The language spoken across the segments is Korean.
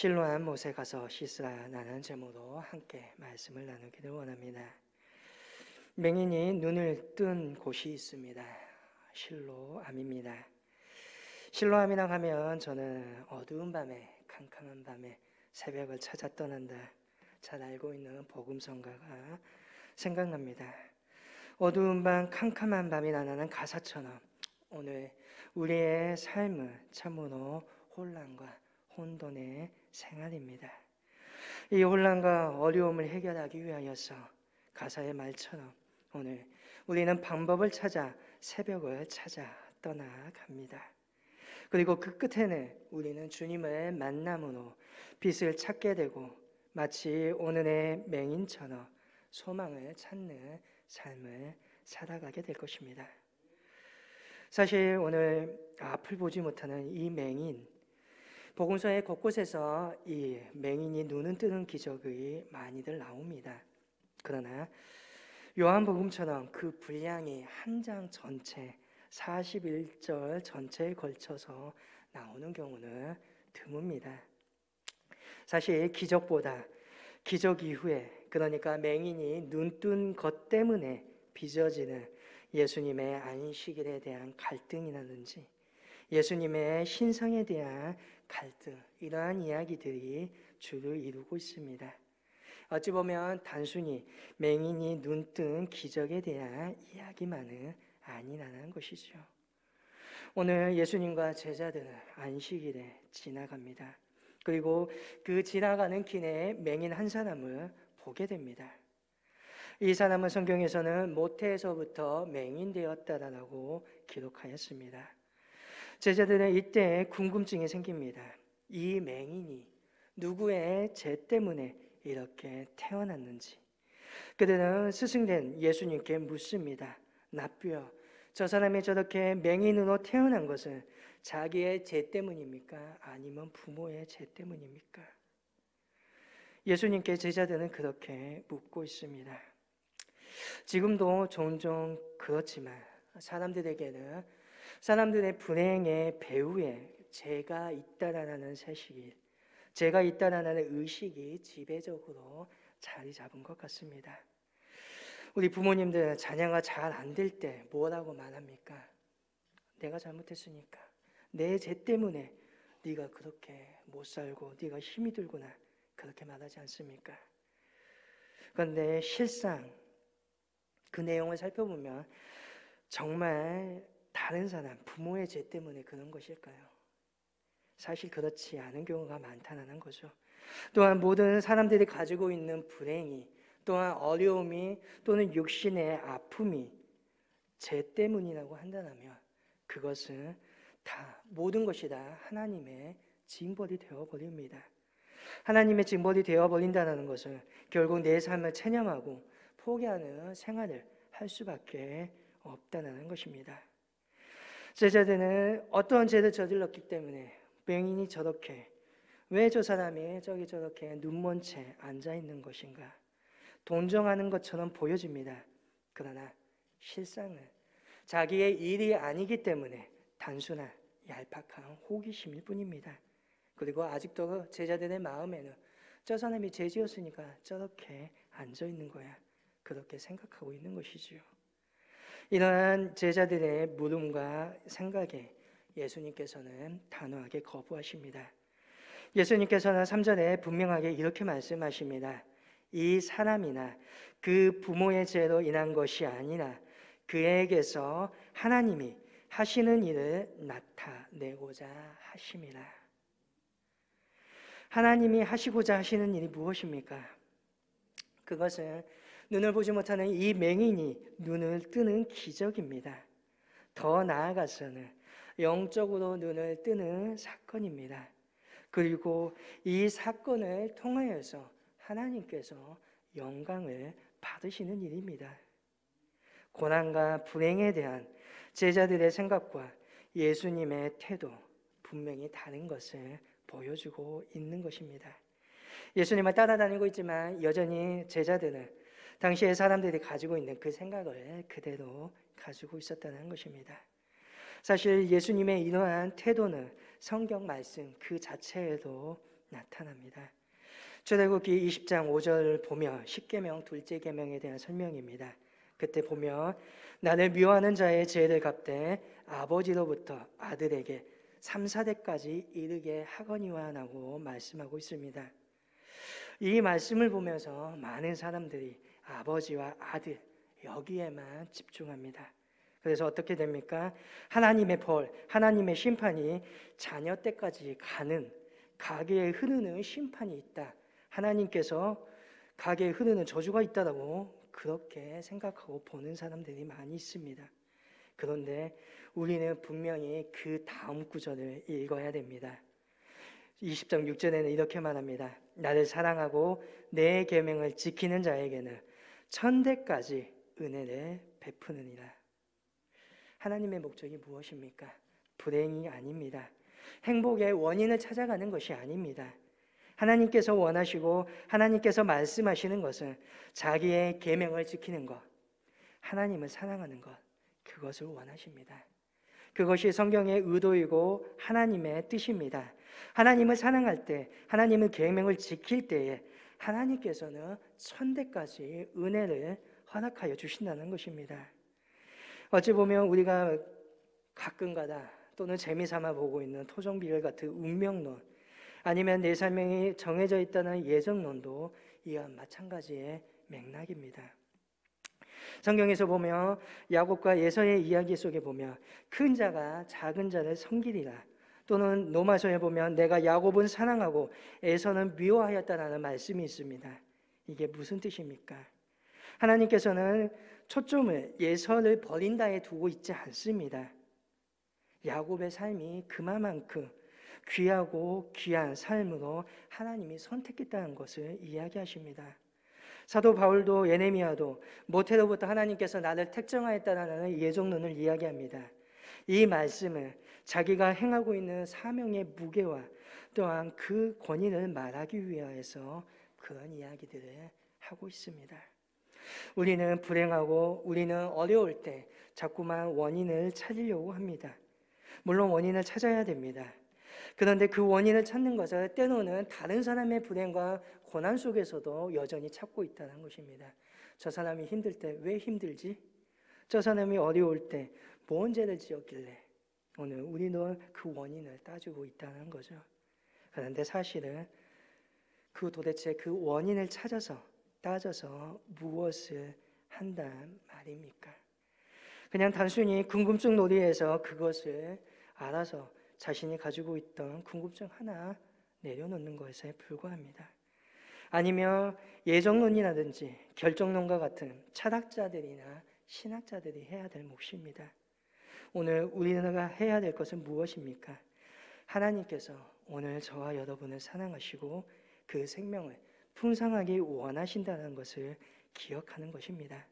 실로암 못에 가서 씻으라라는 제목으로 함께 말씀을 나누기를 원합니다. 맹인이 눈을 뜬 곳이 있습니다. 실로암입니다. 실로암이라 하면 저는 어두운 밤에, 캄캄한 밤에 새벽을 찾아 떠난다, 잘 알고 있는 복음성가가 생각납니다. 어두운 밤, 캄캄한 밤이라는 가사처럼 오늘 우리의 삶은 참으로 혼란과 혼돈의 생활입니다. 이 혼란과 어려움을 해결하기 위하여서 가사의 말처럼 오늘 우리는 방법을 찾아 새벽을 찾아 떠나갑니다. 그리고 그 끝에는 우리는 주님의 만남으로 빛을 찾게 되고 마치 오늘의 맹인처럼 소망을 찾는 삶을 살아가게 될 것입니다. 사실 오늘 앞을 보지 못하는 이 맹인, 복음서의 곳곳에서 이 맹인이 눈을 뜨는 기적이 많이들 나옵니다. 그러나 요한복음처럼 그 분량이 한 장 전체 41절 전체에 걸쳐서 나오는 경우는 드뭅니다. 사실 기적보다 기적 이후에, 그러니까 맹인이 눈 뜬 것 때문에 빚어지는 예수님의 안식일에 대한 갈등이라든지 예수님의 신성에 대한 갈등, 이러한 이야기들이 주를 이루고 있습니다. 어찌 보면 단순히 맹인이 눈 뜬 기적에 대한 이야기만은 아니라는 것이죠. 오늘 예수님과 제자들은 안식일에 지나갑니다. 그리고 그 지나가는 길에 맹인 한 사람을 보게 됩니다. 이 사람은 성경에서는 모태에서부터 맹인되었다라고 기록하였습니다. 제자들은 이때 궁금증이 생깁니다. 이 맹인이 누구의 죄 때문에 이렇게 태어났는지. 그들은 스승된 예수님께 묻습니다. 나쁘여, 저 사람이 저렇게 맹인으로 태어난 것은 자기의 죄 때문입니까? 아니면 부모의 죄 때문입니까? 예수님께 제자들은 그렇게 묻고 있습니다. 지금도 종종 그렇지만 사람들에게는 사람들의 불행의 배후에 죄가 있다라는 사실이, 죄가 있다라는 의식이 지배적으로 자리 잡은 것 같습니다. 우리 부모님들 자녀가 잘 안 될 때 뭐라고 말합니까? 내가 잘못했으니까, 내 죄 때문에 네가 그렇게 못 살고 네가 힘이 들구나, 그렇게 말하지 않습니까? 그런데 실상 그 내용을 살펴보면 정말 다른 사람, 부모의 죄 때문에 그런 것일까요? 사실 그렇지 않은 경우가 많다는 거죠. 또한 모든 사람들이 가지고 있는 불행이, 또한 어려움이, 또는 육신의 아픔이 죄 때문이라고 한다면 그것은 다, 모든 것이 다 하나님의 징벌이 되어버립니다. 하나님의 징벌이 되어버린다는 것은 결국 내 삶을 체념하고 포기하는 생활을 할 수밖에 없다는 것입니다. 제자들은 어떠한 죄를 저질렀기 때문에 맹인이 저렇게, 왜 저 사람이 저렇게 눈먼 채 앉아있는 것인가 동정하는 것처럼 보여집니다. 그러나 실상은 자기의 일이 아니기 때문에 단순한 얄팍한 호기심일 뿐입니다. 그리고 아직도 제자들의 마음에는 저 사람이 죄 지었으니까 저렇게 앉아있는 거야, 그렇게 생각하고 있는 것이지요. 이러한 제자들의 물음과 생각에 예수님께서는 단호하게 거부하십니다. 예수님께서는 3절에 분명하게 이렇게 말씀하십니다. 이 사람이나 그 부모의 죄로 인한 것이 아니라 그에게서 하나님이 하시는 일을 나타내고자 하심이라. 하나님이 하시고자 하시는 일이 무엇입니까? 그것은 눈을 보지 못하는 이 맹인이 눈을 뜨는 기적입니다. 더 나아가서는 영적으로 눈을 뜨는 사건입니다. 그리고 이 사건을 통하여서 하나님께서 영광을 받으시는 일입니다. 고난과 불행에 대한 제자들의 생각과 예수님의 태도, 분명히 다른 것을 보여주고 있는 것입니다. 예수님을 따라다니고 있지만 여전히 제자들은 당시에 사람들이 가지고 있는 그 생각을 그대로 가지고 있었다는 것입니다. 사실 예수님의 이러한 태도는 성경 말씀 그 자체에도 나타납니다. 출애굽기 20장 5절 보면 십계명 둘째 계명에 대한 설명입니다. 그때 보면 나를 미워하는 자의 죄를 갚되 아버지로부터 아들에게 3, 4대까지 이르게 하거니와 라고 말씀하고 있습니다. 이 말씀을 보면서 많은 사람들이 아버지와 아들 여기에만 집중합니다. 그래서 어떻게 됩니까? 하나님의 벌, 하나님의 심판이 자녀 때까지 가게에 흐르는 심판이 있다. 하나님께서 가게에 흐르는 저주가 있다라고 그렇게 생각하고 보는 사람들이 많이 있습니다. 그런데 우리는 분명히 그 다음 구절을 읽어야 됩니다. 20장 6절에는 이렇게 말합니다. 나를 사랑하고 내 계명을 지키는 자에게는 천대까지 은혜를 베푸느니라. 하나님의 목적이 무엇입니까? 불행이 아닙니다. 행복의 원인을 찾아가는 것이 아닙니다. 하나님께서 원하시고 하나님께서 말씀하시는 것은 자기의 계명을 지키는 것, 하나님을 사랑하는 것, 그것을 원하십니다. 그것이 성경의 의도이고 하나님의 뜻입니다. 하나님을 사랑할 때, 하나님의 계명을 지킬 때에 하나님께서는 천대까지 은혜를 허락하여 주신다는 것입니다. 어찌 보면 우리가 가끔가다 또는 재미삼아 보고 있는 토종비결 같은 운명론, 아니면 내 삶이 정해져 있다는 예정론도 이와 마찬가지의 맥락입니다. 성경에서 보면 야곱과 에서의 이야기 속에 보면 큰 자가 작은 자를 섬기리라, 또는 로마서에 보면 내가 야곱은 사랑하고 에서는 미워하였다라는 말씀이 있습니다. 이게 무슨 뜻입니까? 하나님께서는 초점을 에서를 버린다에 두고 있지 않습니다. 야곱의 삶이 그만큼 귀하고 귀한 삶으로 하나님이 선택했다는 것을 이야기하십니다. 사도 바울도 예레미야도 모태로부터 하나님께서 나를 택정하였다라는 예정론을 이야기합니다. 이 말씀을 자기가 행하고 있는 사명의 무게와 또한 그 권위를 말하기 위하여서 그런 이야기들을 하고 있습니다. 우리는 불행하고 우리는 어려울 때 자꾸만 원인을 찾으려고 합니다. 물론 원인을 찾아야 됩니다. 그런데 그 원인을 찾는 것을 때로는 다른 사람의 불행과 고난 속에서도 여전히 찾고 있다는 것입니다. 저 사람이 힘들 때 왜 힘들지? 저 사람이 어려울 때 뭔 죄를 지었길래? 오늘 우리는 그 원인을 따지고 있다는 거죠. 그런데 사실은 도대체 그 원인을 따져서 무엇을 한단 말입니까? 그냥 단순히 궁금증 놀이에서 그것을 알아서 자신이 가지고 있던 궁금증 하나 내려놓는 것에 불과합니다. 아니면 예정론이라든지 결정론과 같은 철학자들이나 신학자들이 해야 될 몫입니다. 오늘 우리가 해야 될 것은 무엇입니까? 하나님께서 오늘 저와 여러분을 사랑하시고 그 생명을 풍성하게 원하신다는 것을 기억하는 것입니다.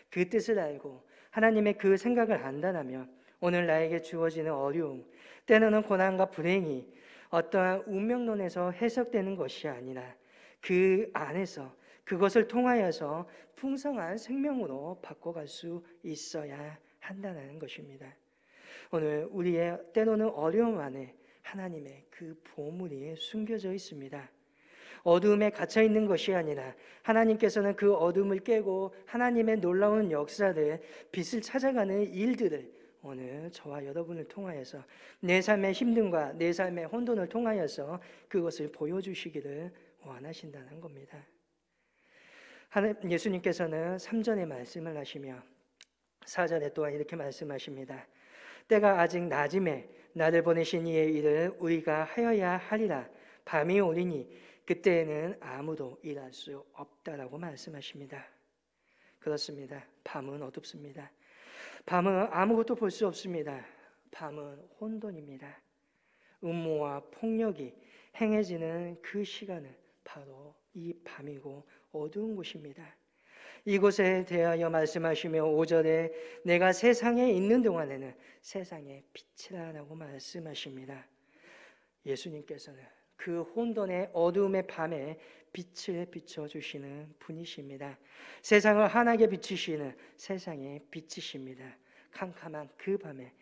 그 뜻을 알고 하나님의 그 생각을 안다면 오늘 나에게 주어지는 어려움, 때로는 고난과 불행이 어떠한 운명론에서 해석되는 것이 아니라 그 안에서 그것을 통하여서 풍성한 생명으로 바꿔갈 수 있어야 한다는 것입니다. 오늘 우리의 때로는 어려움 안에 하나님의 그 보물이 숨겨져 있습니다. 어두움에 갇혀 있는 것이 아니라 하나님께서는 그 어둠을 깨고 하나님의 놀라운 역사를, 빛을 찾아가는 일들을 오늘 저와 여러분을 통하여서 내 삶의 힘듦과 내 삶의 혼돈을 통하여서 그것을 보여주시기를 원하신다는 겁니다. 예수님께서는 3절에 말씀을 하시며 4절에 또한 이렇게 말씀하십니다. 때가 아직 낮음에 나를 보내신 이의 일을 우리가 하여야 하리라. 밤이 오리니 그때에는 아무도 일할 수 없다라고 말씀하십니다. 그렇습니다. 밤은 어둡습니다. 밤은 아무것도 볼 수 없습니다. 밤은 혼돈입니다. 음모와 폭력이 행해지는 그 시간은 바로 이 밤이고 어두운 곳입니다. 이곳에 대하여 말씀하시며 5절에 내가 세상에 있는 동안에는 세상의 빛이라고 말씀하십니다. 예수님께서는 그 혼돈의 어두움의 밤에 빛을 비춰주시는 분이십니다. 세상을 환하게 비추시는 세상의 빛이십니다. 캄캄한 그 밤에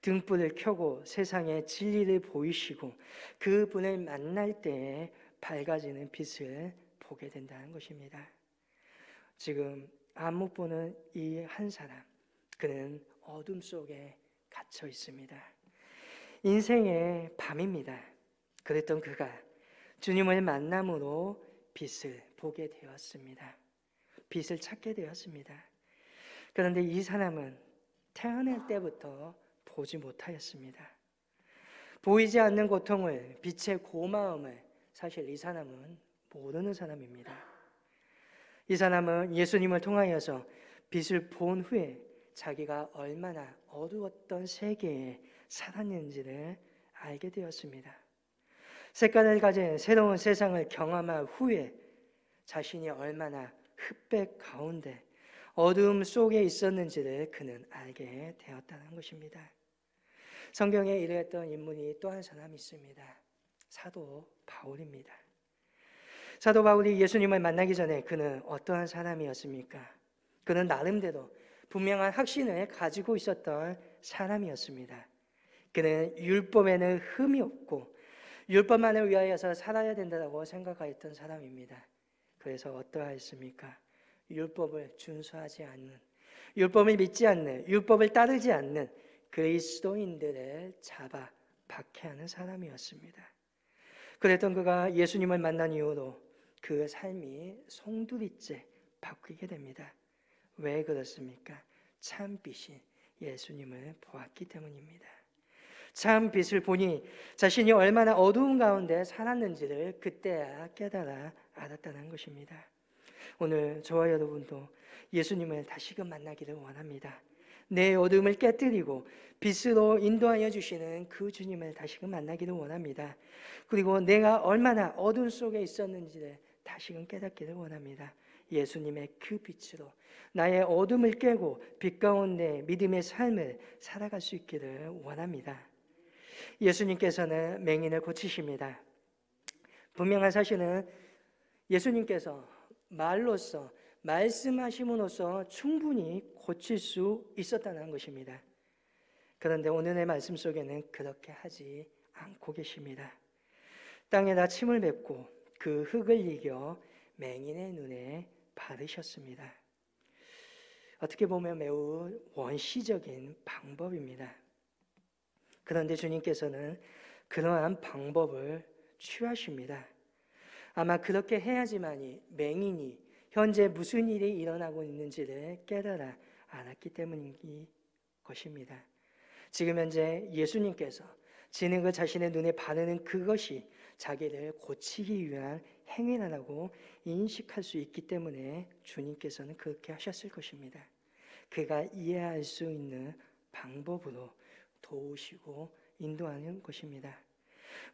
등불을 켜고 세상에 진리를 보이시고 그분을 만날 때에 밝아지는 빛을 보게 된다는 것입니다. 지금 안 못 보는 이 한 사람, 그는 어둠 속에 갇혀 있습니다. 인생의 밤입니다. 그랬던 그가 주님을 만남으로 빛을 보게 되었습니다. 빛을 찾게 되었습니다. 그런데 이 사람은 태어날 때부터 보지 못하였습니다. 보이지 않는 고통을, 빛의 고마움을 사실 이 사람은 모르는 사람입니다. 이 사람은 예수님을 통하여서 빛을 본 후에 자기가 얼마나 어두웠던 세계에 살았는지를 알게 되었습니다. 색깔을 가진 새로운 세상을 경험한 후에 자신이 얼마나 흑백 가운데 어두움 속에 있었는지를 그는 알게 되었다는 것입니다. 성경에 이르렀던 인물이 또 한 사람 있습니다. 사도 바울입니다. 사도 바울이 예수님을 만나기 전에 그는 어떠한 사람이었습니까? 그는 나름대로 분명한 확신을 가지고 있었던 사람이었습니다. 그는 율법에는 흠이 없고 율법만을 위하여서 살아야 된다고 생각하였던 사람입니다. 그래서 어떠하였습니까? 율법을 준수하지 않는, 율법을 믿지 않는, 율법을 따르지 않는 그리스도인들을 잡아 박해하는 사람이었습니다. 그랬던 그가 예수님을 만난 이후로 그 삶이 송두리째 바뀌게 됩니다. 왜 그렇습니까? 참 빛인 예수님을 보았기 때문입니다. 참 빛을 보니 자신이 얼마나 어두운 가운데 살았는지를 그때야 깨달아 알았다는 것입니다. 오늘 저와 여러분도 예수님을 다시금 만나기를 원합니다. 내 어둠을 깨뜨리고 빛으로 인도하여 주시는 그 주님을 다시금 만나기를 원합니다. 그리고 내가 얼마나 어둠 속에 있었는지를 다시금 깨닫기를 원합니다. 예수님의 그 빛으로 나의 어둠을 깨고 빛 가운데 믿음의 삶을 살아갈 수 있기를 원합니다. 예수님께서는 맹인을 고치십니다. 분명한 사실은 예수님께서 말로써 말씀하심으로써 충분히 고칠 수 있었다는 것입니다. 그런데 오늘의 말씀 속에는 그렇게 하지 않고 계십니다. 땅에다 침을 뱉고 그 흙을 이겨 맹인의 눈에 바르셨습니다. 어떻게 보면 매우 원시적인 방법입니다. 그런데 주님께서는 그러한 방법을 취하십니다. 아마 그렇게 해야지만이 맹인이 현재 무슨 일이 일어나고 있는지를 깨달아 알았기 때문인 것입니다. 지금 현재 예수님께서 지는 그 자신의 눈에 바르는 그것이 자기를 고치기 위한 행위라고 인식할 수 있기 때문에 주님께서는 그렇게 하셨을 것입니다. 그가 이해할 수 있는 방법으로 도우시고 인도하는 것입니다.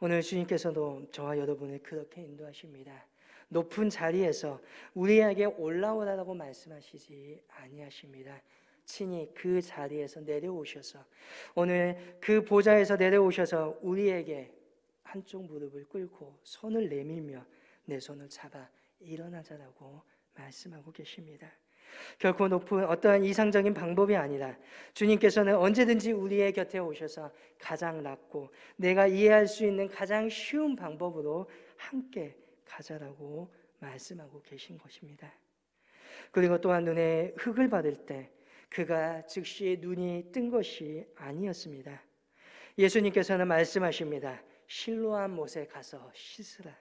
오늘 주님께서도 저와 여러분을 그렇게 인도하십니다. 높은 자리에서 우리에게 올라오라고 말씀하시지 아니하십니다. 친히 그 자리에서 내려오셔서 오늘 그 보좌에서 내려오셔서 우리에게 한쪽 무릎을 꿇고 손을 내밀며 내 손을 잡아 일어나자라고 말씀하고 계십니다. 결코 높은 어떠한 이상적인 방법이 아니라 주님께서는 언제든지 우리의 곁에 오셔서 가장 낮고 내가 이해할 수 있는 가장 쉬운 방법으로 함께 가자라고 말씀하고 계신 것입니다. 그리고 또한 눈에 흙을 받을 때 그가 즉시 눈이 뜬 것이 아니었습니다. 예수님께서는 말씀하십니다. 실로암 못에 가서 씻으라.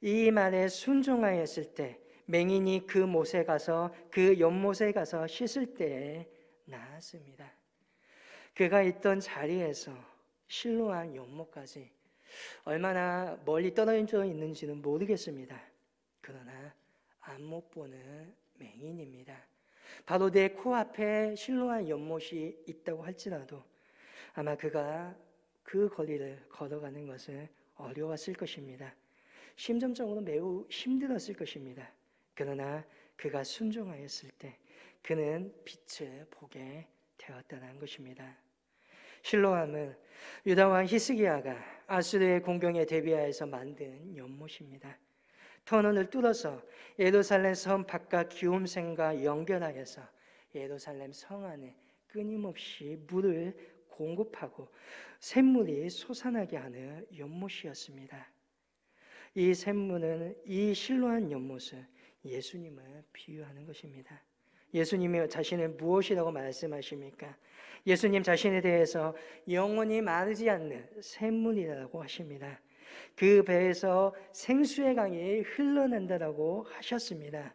이 말에 순종하였을 때 맹인이 그 못에 가서 그 연못에 가서 씻을 때에 나았습니다. 그가 있던 자리에서 실로암 연못까지 얼마나 멀리 떨어져 있는지는 모르겠습니다. 그러나 안 못 보는 맹인입니다. 바로 내 코앞에 실로암 연못이 있다고 할지라도 아마 그가 그 거리를 걸어가는 것은 어려웠을 것입니다. 심정적으로 매우 힘들었을 것입니다. 그러나 그가 순종하였을 때 그는 빛을 보게 되었다는 것입니다. 실로암은 유다왕 히스기야가 아수르의 공경에 대비하여서 만든 연못입니다. 터널을 뚫어서 예루살렘 성 바깥 기욤샘과 연결하여서 예루살렘 성 안에 끊임없이 물을 공급하고 샘물이 솟아나게 하는 연못이었습니다. 이 샘물은 이 실로암 연못은 예수님을 비유하는 것입니다. 예수님이 자신을 무엇이라고 말씀하십니까? 예수님 자신에 대해서 영원히 마르지 않는 샘물이라고 하십니다. 그 배에서 생수의 강이 흘러난다라고 하셨습니다.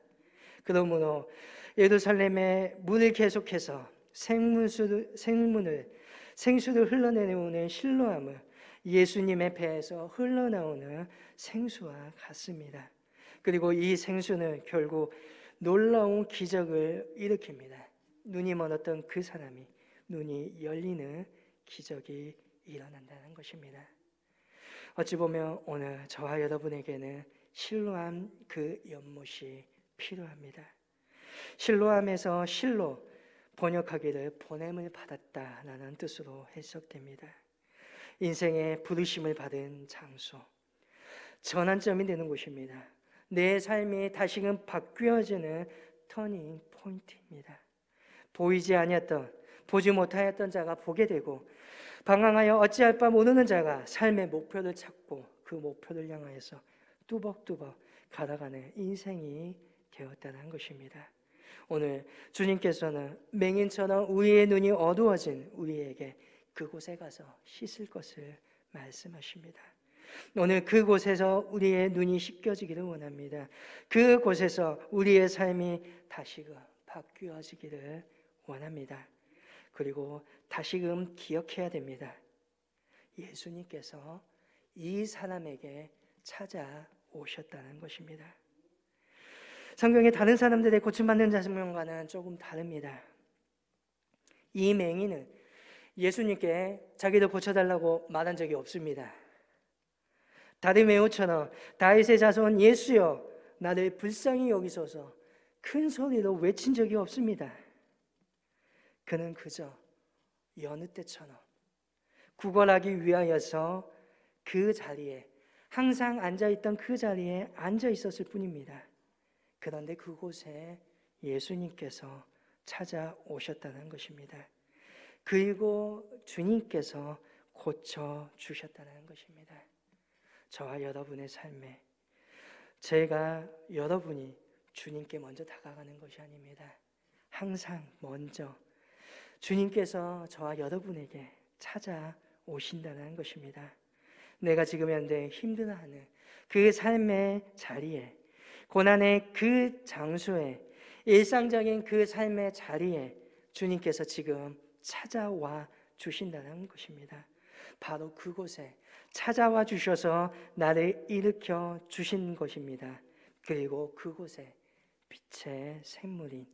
그러므로 예루살렘에 물을 계속해서 생수를 흘러내오는 실로암은 예수님의 배에서 흘러나오는 생수와 같습니다. 그리고 이 생수는 결국 놀라운 기적을 일으킵니다. 눈이 멀었던 그 사람이 눈이 열리는 기적이 일어난다는 것입니다. 어찌 보면 오늘 저와 여러분에게는 실로암 그 연못이 필요합니다. 실로암에서 실로 번역하기를 보냄을 받았다라는 뜻으로 해석됩니다. 인생의 부르심을 받은 장소, 전환점이 되는 곳입니다. 내 삶이 다시금 바뀌어지는 터닝 포인트입니다. 보이지 아니었던, 보지 못하였던 자가 보게 되고, 방황하여 어찌할 바 모르는 자가 삶의 목표를 찾고 그 목표를 향하여서 뚜벅뚜벅 걸어가는 인생이 되었다는 것입니다. 오늘 주님께서는 맹인처럼 우리의 눈이 어두워진 우리에게 그곳에 가서 씻을 것을 말씀하십니다. 오늘 그곳에서 우리의 눈이 씻겨지기를 원합니다. 그곳에서 우리의 삶이 다시금 바뀌어지기를 원합니다. 그리고 다시금 기억해야 됩니다. 예수님께서 이 사람에게 찾아오셨다는 것입니다. 성경의 다른 사람들의 고침받는 장면과는 조금 다릅니다. 이 맹인은 예수님께 자기를 고쳐달라고 말한 적이 없습니다. 다리메오처럼 다윗의 자손 예수여 나를 불쌍히 여기소서 큰 소리로 외친 적이 없습니다. 그는 그저 여느 때처럼 구걸하기 위하여서 그 자리에 항상 앉아있던 그 자리에 앉아 있었을 뿐입니다. 그런데 그곳에 예수님께서 찾아오셨다는 것입니다. 그리고 주님께서 고쳐주셨다는 것입니다. 저와 여러분의 삶에 제가 여러분이 주님께 먼저 다가가는 것이 아닙니다. 항상 먼저 주님께서 저와 여러분에게 찾아오신다는 것입니다. 내가 지금 현재 힘들어하는 그 삶의 자리에, 고난의 그 장소에, 일상적인 그 삶의 자리에 주님께서 지금 찾아와 주신다는 것입니다. 바로 그곳에 찾아와 주셔서 나를 일으켜 주신 것입니다. 그리고 그곳에 빛의 샘물인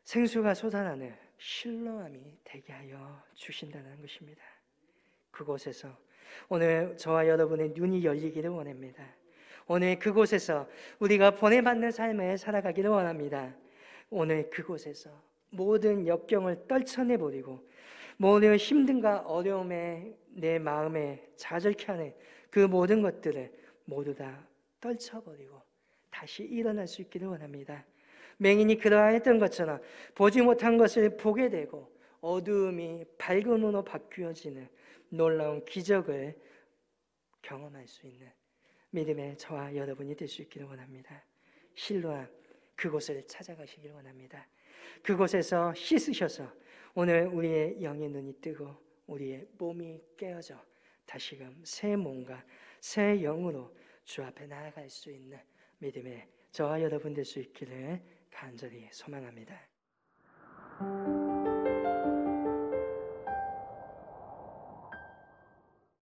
생수가 솟아나는 실로암이 되게 하여 주신다는 것입니다. 그곳에서 오늘 저와 여러분의 눈이 열리기를 원합니다. 오늘 그곳에서 우리가 보내받는 삶을 살아가기를 원합니다. 오늘 그곳에서 모든 역경을 떨쳐내버리고 모든 힘듦과 어려움에 내 마음에 좌절케 하는 그 모든 것들을 모두 다 떨쳐버리고 다시 일어날 수 있기를 원합니다. 맹인이 그러했던 것처럼 보지 못한 것을 보게 되고 어두움이 밝음으로 바뀌어지는 놀라운 기적을 경험할 수 있는 믿음의 저와 여러분이 될 수 있기를 원합니다. 실로암 그곳을 찾아가시기를 원합니다. 그곳에서 씻으셔서 오늘 우리의 영의 눈이 뜨고 우리의 몸이 깨어져 다시금 새 몸과 새 영으로 주 앞에 나아갈 수 있는 믿음의 저와 여러분 될 수 있기를 간절히 소망합니다.